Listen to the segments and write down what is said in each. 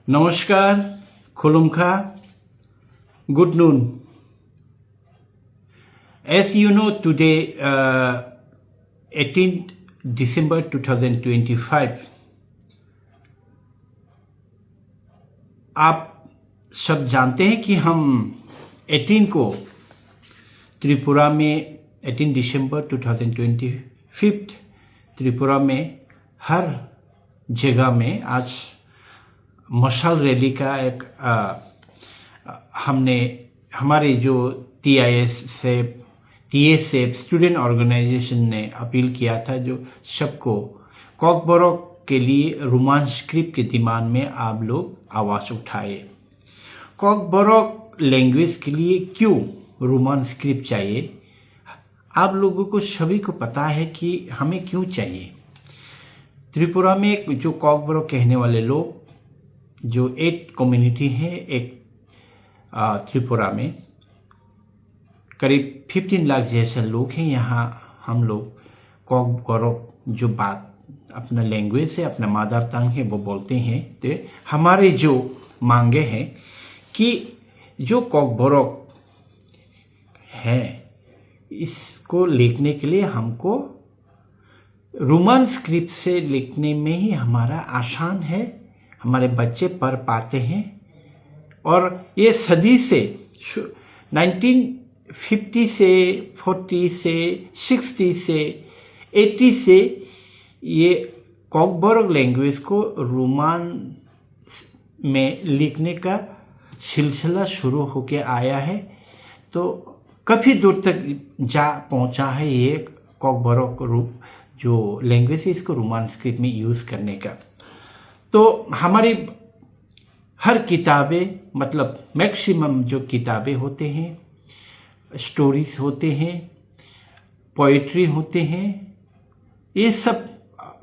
Namaskar, Khulumkha, good noon. As you know, today, 18th December 2025, आप सब जानते हैं कि हम 18 को त्रिपुरा में 18 दिसंबर 2025 त्रिपुरा में हर जगह में आज मशाल रैली का एक हमने हमारे जो TSF स्टूडेंट ऑर्गेनाइजेशन ने अपील किया था जो सबको कॉकबोरोक के लिए रोमान स्क्रिप्ट के दिमाग में आप लोग आवाज़ उठाए। कॉकबोरोक लैंग्वेज के लिए क्यों रोमान स्क्रिप्ट चाहिए? आप लोगों को सभी को पता है कि हमें क्यों चाहिए। त्रिपुरा में जो कॉकबोरोक कहने वाले लोग जो 8 कम्युनिटी है एक त्रिपुरा में करीब 15 लाख जैसे लोग हैं। यहाँ हम लोग कॉकबोरोक जो बात अपना लैंग्वेज है, अपना मदर टंग है वो बोलते हैं। तो हमारे जो मांगे हैं कि जो कॉकबोरोक है इसको लिखने के लिए हमको रोमन स्क्रिप्ट से लिखने में ही हमारा आसान है, हमारे बच्चे पढ़ पाते हैं। और ये सदी से 1950 से 40 से 60 से 80 से ये कॉकबोरोक लैंग्वेज को रोमान में लिखने का सिलसिला शुरू होके आया है। तो काफ़ी दूर तक जा पहुंचा है ये कॉकबोरोक जो लैंग्वेज है इसको रोमान स्क्रिप्ट में यूज़ करने का। तो हमारी हर किताबें मतलब मैक्सिमम जो किताबें होते हैं, स्टोरीज होते हैं, पोइट्री होते हैं, ये सब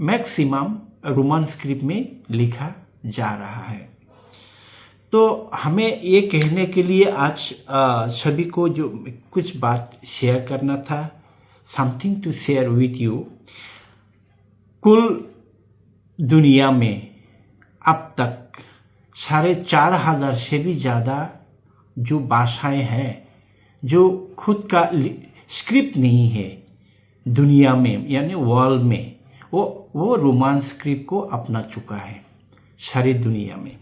मैक्सिमम रोमन स्क्रिप्ट में लिखा जा रहा है। तो हमें ये कहने के लिए आज सभी को जो कुछ बात शेयर करना था, something to share with you. कुल दुनिया में अब तक 4,500 से भी ज़्यादा जो भाषाएं हैं जो खुद का स्क्रिप्ट नहीं है दुनिया में यानी वर्ल्ड में, वो रोमन स्क्रिप्ट को अपना चुका है सारी दुनिया में।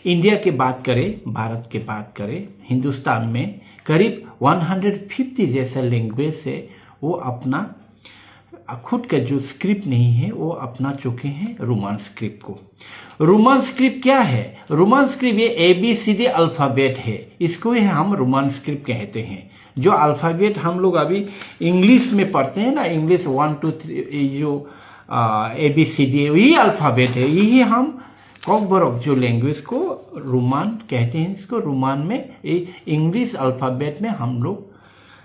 इंडिया की बात करें, भारत की बात करें, हिंदुस्तान में करीब 150 जैसा लैंग्वेज है वो अपना खुद का जो स्क्रिप्ट नहीं है वो अपना चुके हैं रोमन स्क्रिप्ट को। रोमन स्क्रिप्ट क्या है? रोमन स्क्रिप्ट ये ABCD अल्फ़ाबेट है, इसको ही हम रोमन स्क्रिप्ट कहते हैं। जो अल्फ़ाबेट हम लोग अभी इंग्लिश में पढ़ते हैं ना, इंग्लिश 1 2 3 जो ABCD यही अल्फ़ाबेट है, यही हम कॉकबोरोक जो लैंग्वेज को रोमान कहते हैं। इसको रोमान में इंग्लिश अल्फ़ाबेट में हम लोग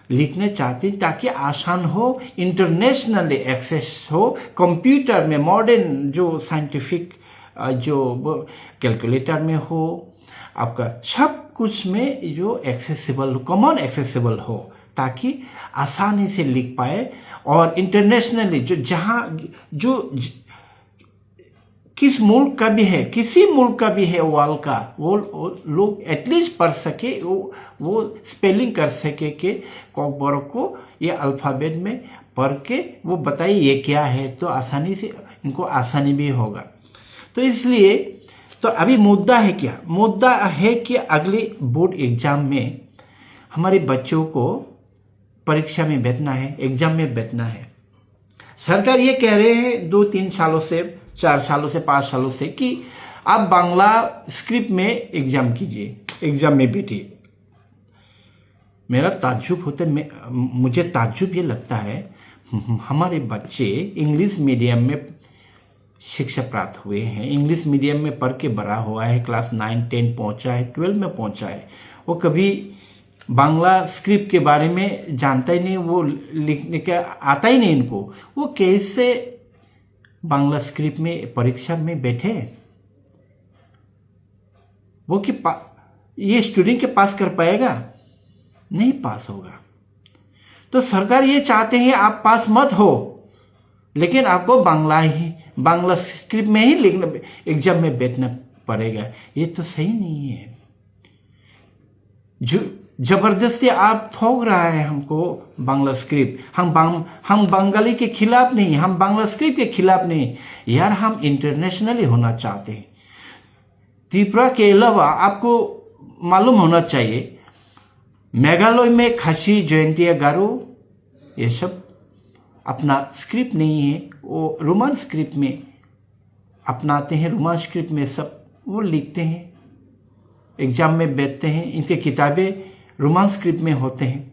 लिखने चाहते हैं ताकि आसान हो, इंटरनेशनली एक्सेस हो, कंप्यूटर में मॉडर्न जो साइंटिफिक जो कैलकुलेटर में हो, आपका सब कुछ में जो एक्सेसिबल, कॉमन एक्सेसिबल हो ताकि आसानी से लिख पाए। और इंटरनेशनली जो जहाँ जो किस मुल्क का भी है, किसी मुल्क का भी है वर्ल्ड का, वो लोग एटलीस्ट पढ़ सके, वो स्पेलिंग कर सके कि कॉकबोरोक को ये अल्फ़ाबेट में पढ़ के वो बताइए ये क्या है, तो आसानी से इनको आसानी भी होगा। तो इसलिए तो अभी मुद्दा है क्या? मुद्दा है कि अगले बोर्ड एग्ज़ाम में हमारे बच्चों को परीक्षा में बैठना है, एग्ज़ाम में बैठना है। सरकार ये कह रहे हैं 2-3 सालों से, 4 सालों से, 5 सालों से कि आप बांग्ला स्क्रिप्ट में एग्ज़ाम कीजिए, एग्ज़ाम में बैठिए। मेरा ताज्जुब होता है, मुझे ताज्जुब ये लगता है हमारे बच्चे इंग्लिश मीडियम में शिक्षा प्राप्त हुए हैं, इंग्लिश मीडियम में पढ़ के बड़ा हुआ है, क्लास 9 10 पहुंचा है, 12 में पहुंचा है, वो कभी बांग्ला स्क्रिप्ट के बारे में जानता ही नहीं, वो लिखने का आता ही नहीं इनको। वो कैसे बांग्ला स्क्रिप्ट में परीक्षा में बैठे? वो कि ये स्टूडेंट के पास कर पाएगा? नहीं पास होगा। तो सरकार ये चाहते हैं आप पास मत हो, लेकिन आपको बांग्ला स्क्रिप्ट में ही लिखना, एग्जाम में बैठना पड़ेगा। ये तो सही नहीं है। जो जबरदस्ती आप थोक रहा है हमको बांग्ला स्क्रिप्ट। हम बंगाली के खिलाफ नहीं, हम बांग्ला स्क्रिप्ट के खिलाफ नहीं यार, हम इंटरनेशनली होना चाहते हैं। त्रिपुरा के अलावा आपको मालूम होना चाहिए, मेघालय में खासी, जयंतिया, गारो, ये सब अपना स्क्रिप्ट नहीं है, वो रोमान स्क्रिप्ट में अपनाते हैं। रोमान स्क्रिप्ट में सब वो लिखते हैं, एग्जाम में बैठते हैं, इनके किताबें रोमान स्क्रिप्ट में होते हैं।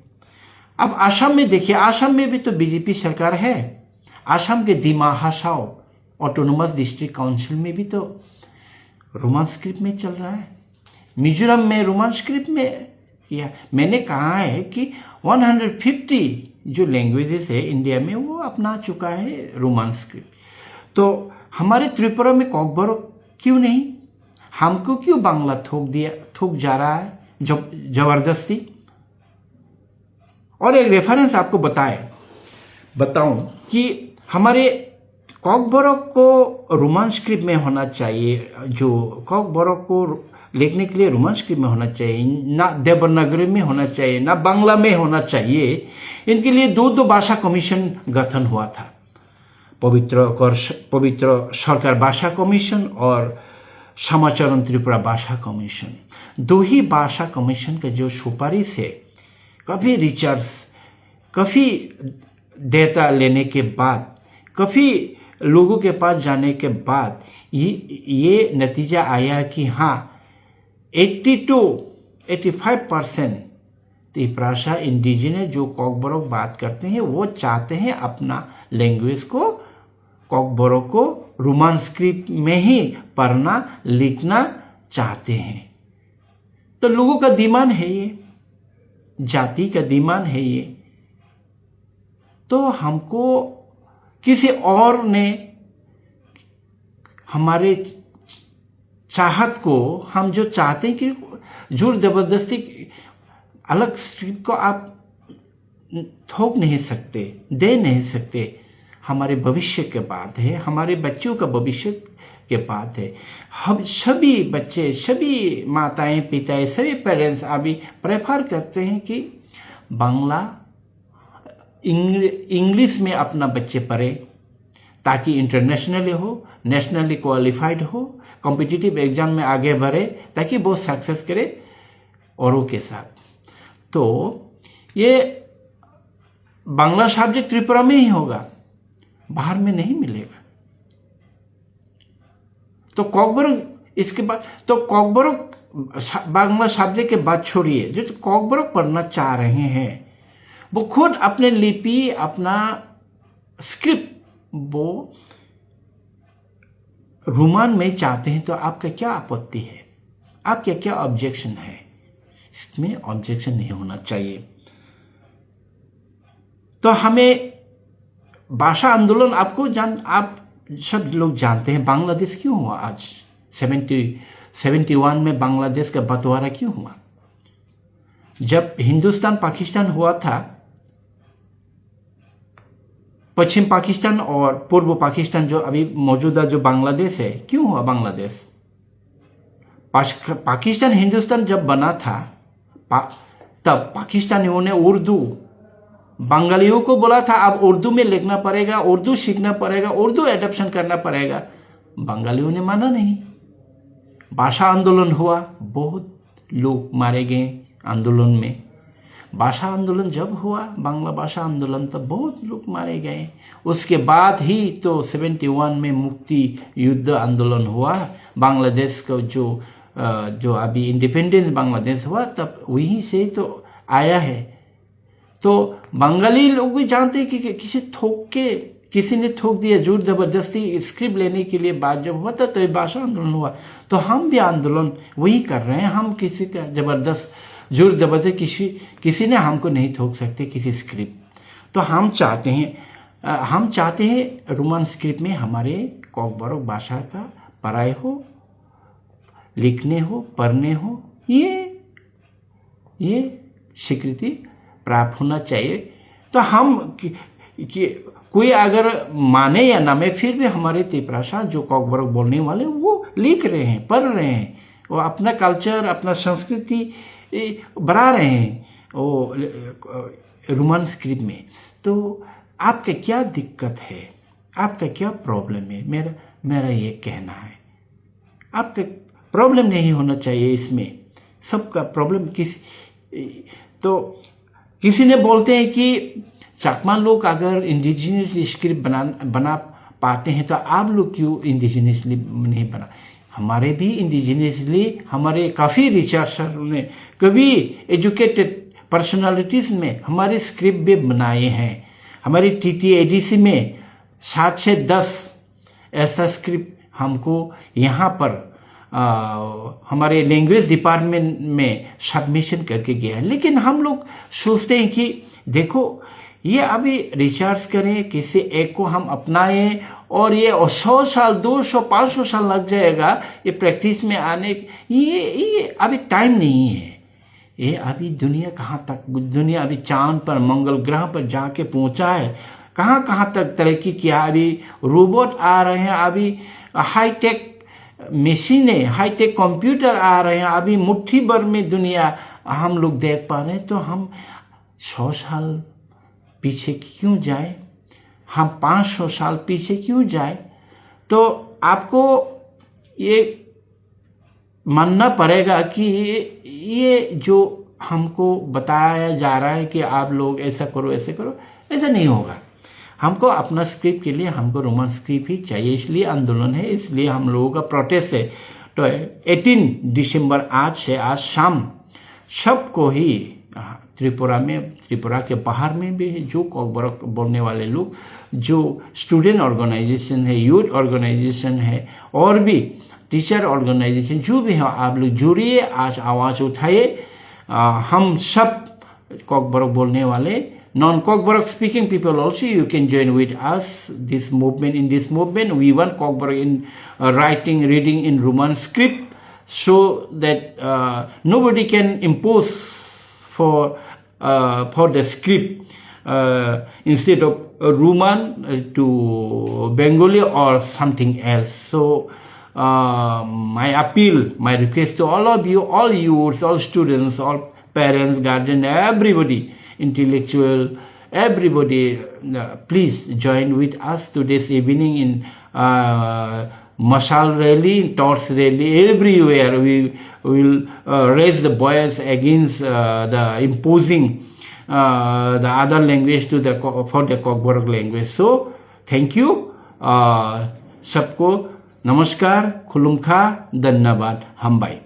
अब आसाम में देखिए, आसाम में भी तो बीजेपी सरकार है। आसाम के दिमा हासाओ ऑटोनोमस डिस्ट्रिक्ट काउंसिल में भी तो रोमान स्क्रिप्ट में चल रहा है। मिजोरम में रोमान स्क्रिप्ट में किया। मैंने कहा है कि 150 जो लैंग्वेजेस है इंडिया में, वो अपना चुका है रोमान स्क्रिप्ट। तो हमारे त्रिपुरा में कॉकबरोक क्यों नहीं? हमको क्यों बांग्ला थोक जा रहा है जबरदस्ती? और एक रेफरेंस आपको बताऊं कि हमारे कॉकबरोक को रोमान स्क्रिप्ट में होना चाहिए। जो कॉकबरोक को लिखने के लिए रोमान स्क्रिप्ट में होना चाहिए, ना देवनागरी में होना चाहिए, ना बांग्ला में होना चाहिए। इनके लिए दो भाषा कमीशन गठन हुआ था, पवित्र सरकार भाषा कमीशन और समाचरण त्रिपुरा भाषा कमीशन। दो ही भाषा कमीशन का जो सुपारिश है, काफ़ी रिसर्च, काफ़ी डेटा लेने के बाद, काफ़ी लोगों के पास जाने के बाद ये नतीजा आया कि हाँ 80 to 85% त्रिपुरा इंडिजिनस जो कॉकबरोक बात करते हैं, वो चाहते हैं अपना लैंग्वेज को, कॉकबरोक को रोमान स्क्रिप्ट में ही पढ़ना लिखना चाहते हैं। तो लोगों का डिमांड है ये, जाति का डिमांड है ये। तो हमको किसी और ने हमारे चाहत को, हम जो चाहते हैं कि जोर जबरदस्ती अलग स्क्रिप्ट को आप थोप नहीं सकते, दे नहीं सकते। हमारे भविष्य के बात है, हमारे बच्चों का भविष्य के बात है। हम सभी बच्चे, सभी माताएं पिताएं, सभी पेरेंट्स अभी प्रेफर करते हैं कि बांग्ला इंग्लिश में अपना बच्चे पढ़े, ताकि इंटरनेशनली हो, नेशनली क्वालिफाइड हो, कॉम्पिटिटिव एग्जाम में आगे बढ़े, ताकि वो सक्सेस करे औरों के साथ। तो ये बांग्ला सब्जेक्ट त्रिपुरा में ही होगा, बाहर में नहीं मिलेगा। तो कॉकबरोक इसके बाद, तो कॉकबरोक बांग्ला सब्जेक्ट के बाद छोड़िए, जो तो कॉकबरोक पढ़ना चाह रहे हैं वो खुद अपने लिपि, अपना स्क्रिप्ट वो रोमान में चाहते हैं। तो आपका क्या आपत्ति है? आपका क्या ऑब्जेक्शन है? इसमें ऑब्जेक्शन नहीं होना चाहिए। तो हमें भाषा आंदोलन, आप सब लोग जानते हैं बांग्लादेश क्यों हुआ आज, 71 में बांग्लादेश का बंटवारा क्यों हुआ? जब हिंदुस्तान पाकिस्तान हुआ था, पश्चिम पाकिस्तान और पूर्व पाकिस्तान जो अभी मौजूदा जो बांग्लादेश है, क्यों हुआ बांग्लादेश? पाकिस्तान हिंदुस्तान जब बना था तब पाकिस्तानियों ने उर्दू, बंगालियों को बोला था अब उर्दू में लिखना पड़ेगा, उर्दू सीखना पड़ेगा, उर्दू एडॉप्शन करना पड़ेगा। बंगालियों ने माना नहीं। भाषा आंदोलन हुआ, बहुत लोग मारे गए आंदोलन में। भाषा आंदोलन जब हुआ, बांग्ला भाषा आंदोलन, तब बहुत लोग मारे गए। उसके बाद ही तो 71 में मुक्ति युद्ध आंदोलन हुआ। बांग्लादेश का जो अभी इंडिपेंडेंस बांग्लादेश हुआ, तब वहीं से तो आया है। तो बंगाली लोग भी जानते हैं कि किसी ने थोक दिया, जोर जबरदस्ती स्क्रिप्ट लेने के लिए बात जब हुआ तो भाषा आंदोलन हुआ। तो हम भी आंदोलन वही कर रहे हैं। हम किसी का जबरदस्त जोर जबरदस्ती किसी ने हमको नहीं थोक सकते किसी स्क्रिप्ट। तो हम चाहते हैं रोमान स्क्रिप्ट में हमारे कॉकबरोक भाषा का पढ़ाई हो, लिखने हो, पढ़ने हो, ये स्वीकृति प्राप्त होना चाहिए। तो हम कोई अगर माने या ना माने, फिर भी हमारे त्रिपुरा जो कॉकबरोक बोलने वाले वो लिख रहे हैं, पढ़ रहे हैं, वो अपना कल्चर, अपना संस्कृति बढ़ा रहे हैं वो रोमन स्क्रिप्ट में। तो आपका क्या दिक्कत है, आपका क्या प्रॉब्लम है? मेरा ये कहना है, आपका प्रॉब्लम नहीं होना चाहिए इसमें। सबका प्रॉब्लम तो किसी ने बोलते हैं कि चाकमा लोग अगर इंडिजिनियस स्क्रिप्ट बना पाते हैं तो आप लोग क्यों इंडिजिनियसली नहीं बना? हमारे भी इंडिजिनियसली हमारे काफ़ी रिसर्चर ने, कभी एजुकेटेड पर्सनालिटीज़ में हमारे स्क्रिप्ट भी बनाए हैं। हमारी TTADC में 7 से 10 ऐसा स्क्रिप्ट हमको यहाँ पर हमारे लैंग्वेज डिपार्टमेंट में सबमिशन करके गया है। लेकिन हम लोग सोचते हैं कि देखो ये अभी रिसर्च करें, किसी एक को हम अपनाएं और ये 100 साल 200 500 साल लग जाएगा ये प्रैक्टिस में आने। ये अभी टाइम नहीं है। ये अभी दुनिया कहाँ तक, दुनिया अभी चांद पर, मंगल ग्रह पर जाके पहुँचा है, कहाँ तक तरक्की किया। अभी रोबोट आ रहे हैं, अभी हाईटेक मशीनें, हाईटेक कंप्यूटर आ रहे हैं, अभी मुट्ठी भर में दुनिया हम लोग देख पा रहे हैं। तो हम 100 साल पीछे क्यों जाए, हम 500 साल पीछे क्यों जाए? तो आपको ये मानना पड़ेगा कि ये जो हमको बताया जा रहा है कि आप लोग ऐसा करो ऐसे करो, ऐसा नहीं होगा। हमको अपना स्क्रिप्ट के लिए हमको रोमन स्क्रिप्ट ही चाहिए, इसलिए आंदोलन है, इसलिए हम लोगों का प्रोटेस्ट है। तो 18 दिसंबर आज शाम सबको ही त्रिपुरा के बाहर में भी जो कॉकबरक बोलने वाले लोग, जो स्टूडेंट ऑर्गेनाइजेशन है, यूथ ऑर्गेनाइजेशन है और भी टीचर ऑर्गेनाइजेशन जो भी है, आप लोग जुड़िए, आज आवाज़ उठाइए। हम सब कॉकबरक बोलने वाले, non-Kokborok speaking people also, you can join with us this movement. In this movement we want Kokborok in writing, reading in Roman script, so that nobody can impose for the script instead of Roman to Bengali or something else. So my appeal, my request to all of you, all youths, all students, all parents, guardians, everybody, intellectual, everybody, please join with us today's evening in Mashal rally, torch rally, everywhere. We will raise the voice against the imposing the other language for the Kokborok language. So thank you. सबको नमस्कार, खुलुमखा, धन्यवाद, हम भाई।